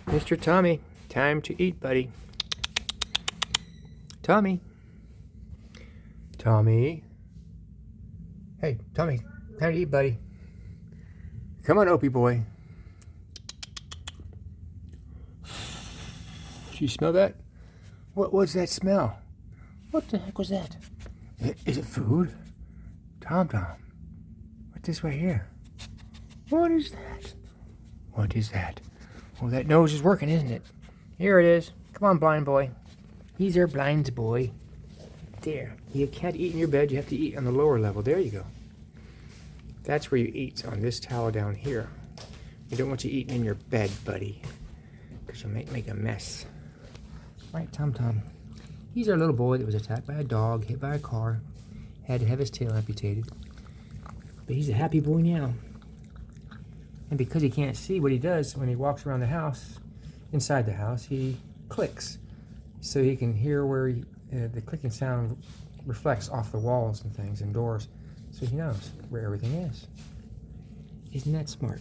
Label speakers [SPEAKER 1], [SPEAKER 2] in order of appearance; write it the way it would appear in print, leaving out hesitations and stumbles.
[SPEAKER 1] Mr. Tommy, time to eat, buddy. Tommy. Tommy. Hey, Tommy, time to eat, buddy. Come on, Opie boy. Do you smell that? What was that smell? What the heck was that? Is it food? Tom. What's this right here? What is that? What is that? Oh, that nose is working, isn't it? Here it is. Come on, blind boy. He's our blind boy. There. You can't eat in your bed. You have to eat on the lower level. There you go. That's where you eat, on this towel down here. We don't want you eating in your bed, buddy, because you'll make a mess. Right, Tom. He's our little boy that was attacked by a dog, hit by a car, had to have his tail amputated. But he's a happy boy now. And because he can't see, what he does when he walks around the house, inside the house, he clicks. So he can hear where the clicking sound reflects off the walls and things and doors. So he knows where everything is. Isn't that smart?